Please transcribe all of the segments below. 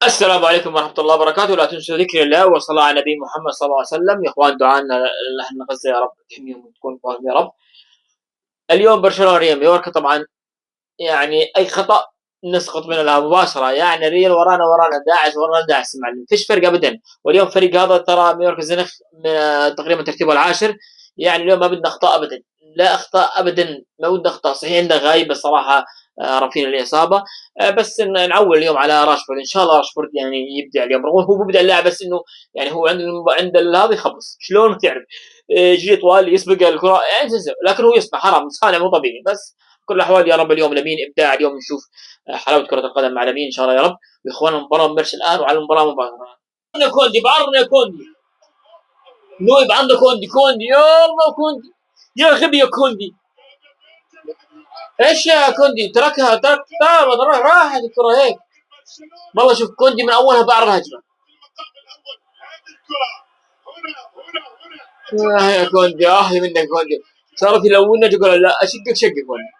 السلام عليكم ورحمة الله وبركاته، لا تنسوا ذكر الله والصلاة على نبي محمد صلى الله عليه وسلم، يا إخوان دعانا لأهل غزة يا رب تحميهم وتكون بهم يا رب. اليوم برشلونة ريال مايوركا طبعًا يعني أي خطأ نسقط من لها مباشرة، يعني ريال ورانا داعس ورانا داعس يا معلم، فيش فرق أبدًا، واليوم فريق هذا ترى مايوركا زنخ تقريبًا ترتيبه العاشر، يعني اليوم ما بدنا أخطاء أبدًا، لا أخطاء أبدًا، ما بدنا أخطاء، صحيح عندنا غايب الصراحة رافينيا الإصابة، بس نعوّل اليوم على راشفورد، إن شاء الله راشفورد يعني يبدع اليوم، رغم هو بيبدع اللاعب بس إنه يعني هو عند هذا يخبص، شلون تعرف يجي طوال يسبق الكرة يعني لكن هو يصنع حرام صانع مو طبيعي، بس بكل الأحوال يا رب اليوم لمين إبداع اليوم نشوف حلاوة كرة القدم مع لمين إن شاء الله يا رب، وإخواننا المباراة نبلش الآن وعلى المباراة مباشرة. كوندي بعرنا كوندي نويب عنده كوندي يلا كوندي يا غبي يا كوندي ايش يا كوندي ترك راحت الكرة هيك والله شوف كوندي من اولها بعرض هجمة يا كوندي احلى منك كوندي صارت يلونك يقول لا اشقك كوندي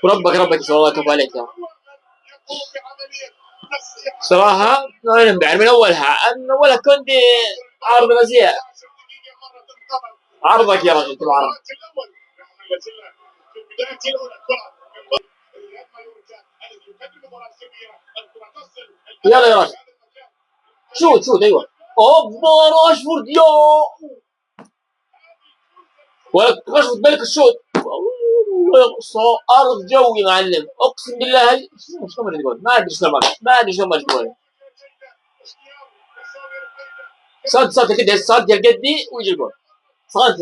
ربك والله كفو عليك يا صراحة أنا بعرف من أولها كوندي عارض الأزياء عرضك يا رجل تبع عرض يلا يا رجل شوت أيوه أوبا راشفورد يا ولك راشفورد بالك الشوت أرض جو يا معلم أقسم بالله شلون ما أدري شلون ما جول صاد كده صاد يا قدي ويجي الجول صاد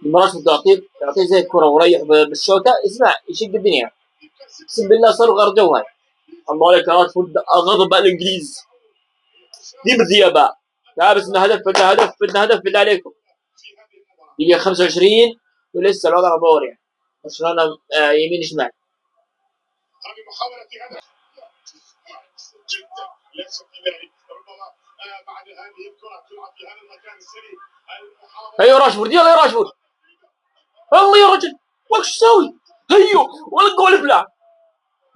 لما راشفورد يعطيه زي الكرة وريح بالشوطة اسمع يشق الدنيا اقسم بالله صار غير جو هاي الله عليك يا راشفورد غضب بقى الانجليز دي بالذيابة لا بس بدنا هدف بالله عليكم دقيقة 25 ولسه الوضع مبور يعني برشلونة يمين شمال هذه محاولة هدف جدا ليس طبيعي ربما بعد هذه الكرة تلعب في هذا المكان السريع هيو راشفورد يلا يا راشفورد الله يا رجل وش تسوي هيو ولا جول بلا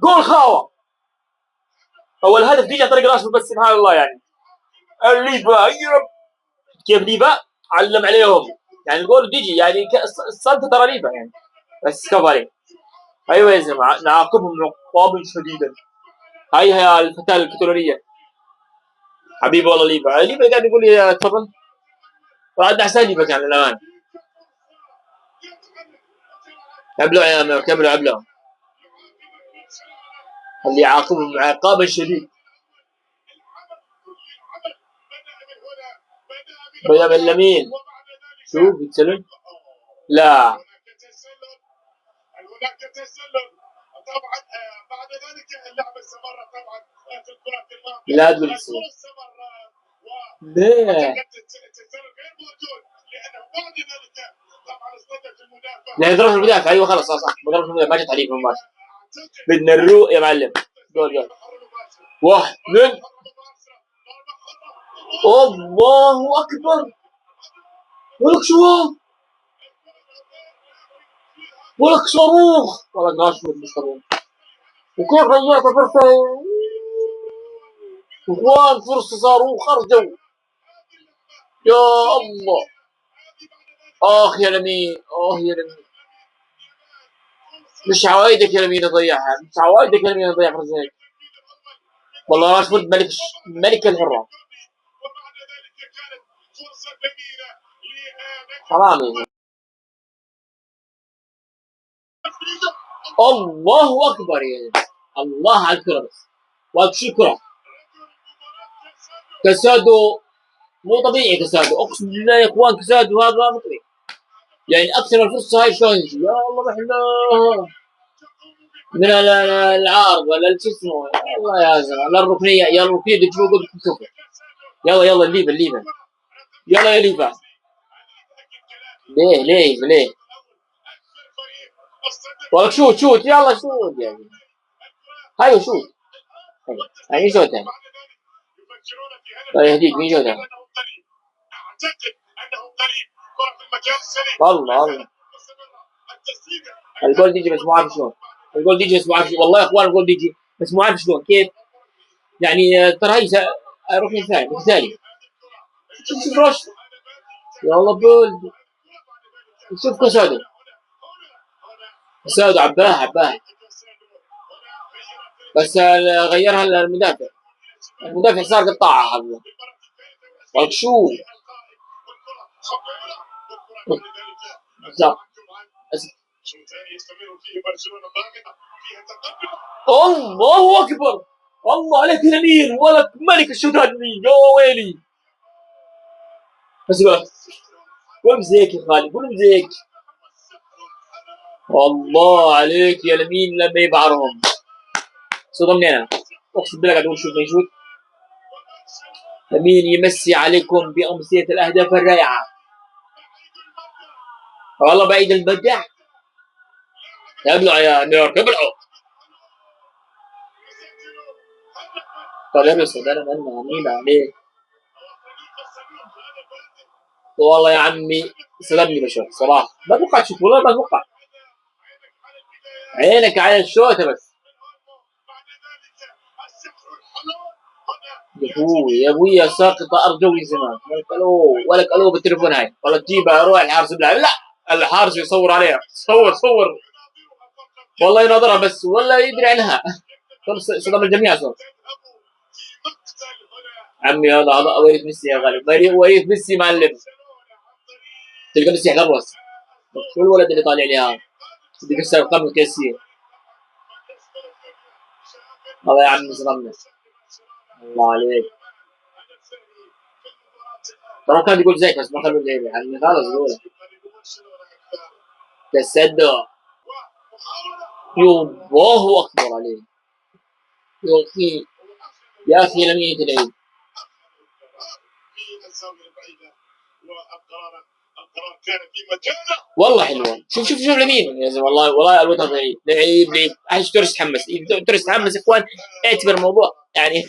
جول خاوة هو الهدف بيجي عن طريق راشفورد بس سبحان الله يعني الليفا كيف ليفا علم عليهم يعني الجول بيجي يعني الصد ترى ليفا يعني بس كفى عليه ايوه يا زلمه نعاقبهم عقابا شديدا هاي الفتاه الكتالونيه حبيبي والله ليفا قاعد يقول لي تفضل وعندنا احسن ليفا كان للامانه ابلع يا امريكا ابلع اللي يعاقبهم عقابا شديد بدا من لمين شوف يتسلل لا هناك تسلل طبعا بعد ذلك اللعبه استمرت طبعا في الكره الماضيه لا تقول ليه؟ لا يضرب المدافع ايوه خلاص صح بضرب المدافع ما جت عليك مباشر بدنا الروق يا معلم جول واحد اثنين الله اكبر ولك شو ولك صاروخ والله راشفورد مش طبيعي وكيف ضيعت فرصه اخوان فرصه صاروخ ارجو يا الله يا لمين يا لمين مش عوايدك يا لمين اضيعها مش عوايدك يا لمين اضيع فرصه هيك والله راشفورد ملك الحرة حرام الله اكبر يا الله على الكرة بس وابشي الكرة كسادو مو طبيعي كسادو اقسم بالله يا اخوان كسادو هذا مو طبيعي يعني اكثر الفرصه هاي شلون يجي يا الله محلاه من العارض ولا شو اسمه والله يا زلمه لا الركنيه يا الركنيه تجيبوا قبل تشوفه يلا الليفا يلا يا ليفا ليه والله شوت يلا شوت يعني هاي شوت هاي شوت يعني الله يهديك مين شوت والله الجول يجي بس ما اعرف شلون الجول يجي بس مو عارف والله يا اخوان الجول يجي بس مو عارف شلون كيف يعني ترى هي ركن ثاني مثالي. شوف روش يا الله بولد. شوف كوسادو كوسادو عباها بس غيرها المدافع. المدافع صار قطاعة حظه. شو بالضبط الله اكبر. الله عليك يا امير ولك ملك الشوطات مين يا ويلي. بس قول بزيك يا خالد قول بزيك. والله عليك يا لمين لما يبعرهم صدمني انا اقسم بالله قاعد اقول شوف يشوت. لمين يمسي عليكم بامسيه الاهداف الرائعه. والله بعيد البدع. ابلعوا يا نيويورك ابلعوا. طيب يا انا مين عليه. والله يا عمي سلمني بشوف صراحه ما اتوقع تشوف والله ما اتوقع. عينك على الشوطه بس. يا ابويا ساقطه ارجوي زمان ولا قالوا بالتليفون هاي والله تجيبها روح الحارس بلعب لا الحارس يصور عليها صور والله يناظرها بس ولا يدري عنها. صدم الجميع صار. عمي هذا وريث ميسي يا غالي وريث ميسي معلم. تلقى ميسي على الراس. شو الولد اللي طالع لي هذا؟ بدي يكسر قبل كيسيه. الله يا عمي صدمنا. الله عليك. ترى كان يقول زيك بس ما خلوه اللعيبه يعني خلاص يقولها. تصدق الله اكبر عليه. يا اخي لم يتلعب. والله حلوه شوف لمين يا زلمه والله الوتر لعيب عايش تورس تحمس تورس تحمس يا اخوان اعتبر الموضوع يعني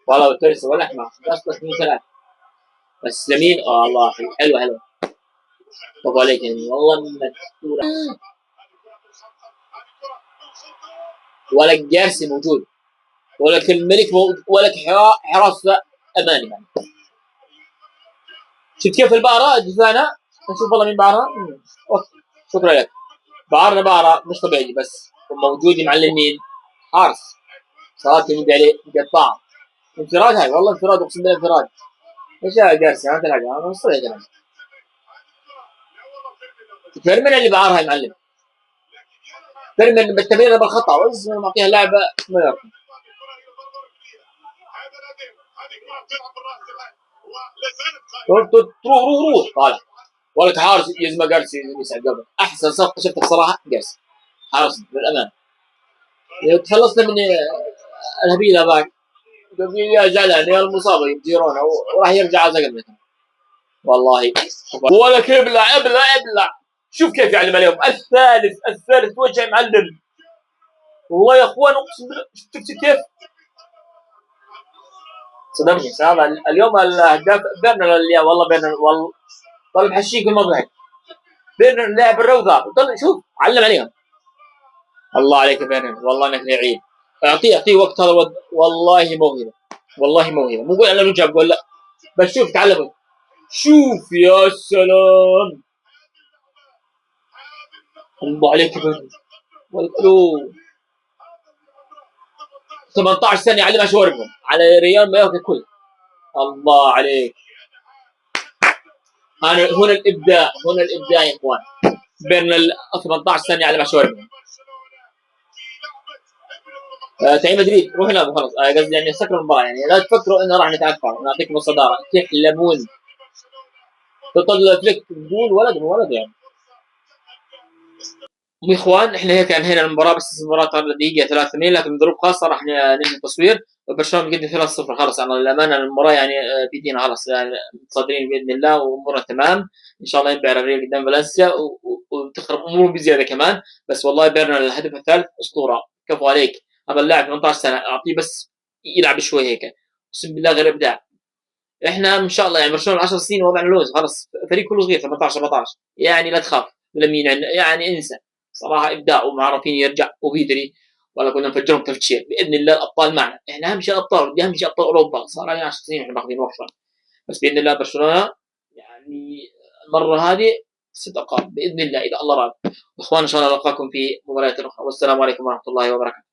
والله تورس ولا احمر اصلا 2-3 بس لمين الله حلوه برافو عليك يعني والله ولك جارسي موجود ولك الملك موجود ولك حراسه اماني يعني. شفت كيف البقره دفاعنا نشوف والله مين بقره. شكرا لك بقره مش طبيعي بس موجود معلمين حارس صارت يمد عليه قطاع انفراد هاي والله انفراد اقسم بالله انفراد. ايش يا جارسي هذا الحاجه انا مصري يا جماعه. فيرمين اللي بعارها يا معلم. فيرمين بالتمريره بالخطا واسمه معطيها لعبه ما يعرف. روح طالع ولك حارس يزمه جارسي يسعد قبل احسن صفقه شفتها بصراحه جارسي حارس بالامان. تخلصنا من الهبيل هذاك يا زعلان يا المصاب يجيرونه وراح يرجع على زقل والله ولك ابلع شوف كيف يعلم عليهم. الثالث وجه معلم والله يا اخوان اقسم بالله شفت كيف صدمني هذا اليوم الاهداف بيرنر اللي والله بيرنر والله طلع محشيك المضحك. بيرنر لاعب الروضه طلع شوف علم عليهم. الله عليك يا بيرنر والله انك لعيب. اعطيه وقت هذا والله موهبه مو قول انا نجاب ولا بس شوف تعلموا شوف يا سلام. الله عليك يا بيرنر والقلوب 18 سنه يعلمها شوربهم على ريال مايوركا كل. الله عليك. هنا الابداع يا اخوان. بين 18 سنه يعلمها شوربهم. تعيين مدريد روح هنا خلاص قصدي يعني سكروا المباراه يعني لا تفكروا انه راح نتعثر نعطيكم الصداره تحلمون. تطل فليك بدون ولد يعني. يا اخوان احنا هيك انهينا المباراه بس المباراه صار دقيقه 83 لكن ظروف خاصه راح ننهي التصوير. برشلونه بيقدم 3-0 خلص على الامانه المباراه يعني بيدينا خلص يعني متصدرين باذن الله وامورنا تمام ان شاء الله ينبع الريال قدام فالنسيا وتخرب امور بزياده كمان. بس والله بيرنا الهدف الثالث اسطوره كفو عليك. هذا اللاعب 18 سنه اعطيه بس يلعب شوي هيك اقسم بالله غير ابداع. احنا ان شاء الله يعني برشلونه 10 سنين وضعنا لوز خلص فريق كله صغير 18 17 يعني لا تخاف لمين يعني انسى صراحه ابداع ومعرفين يرجع وبيدري، والله كنا نفجرهم تفجير باذن الله. الابطال معنا، احنا اهم شيء الابطال، بدي اهم شيء ابطال اوروبا، صار علينا 10 سنين احنا ماخذين وفره، بس باذن الله برشلونه يعني المره هذه 6 ألقاب باذن الله اذا الله راد. واخوان ان شاء الله نلقاكم في مباريات اخرى، والسلام عليكم ورحمه الله وبركاته.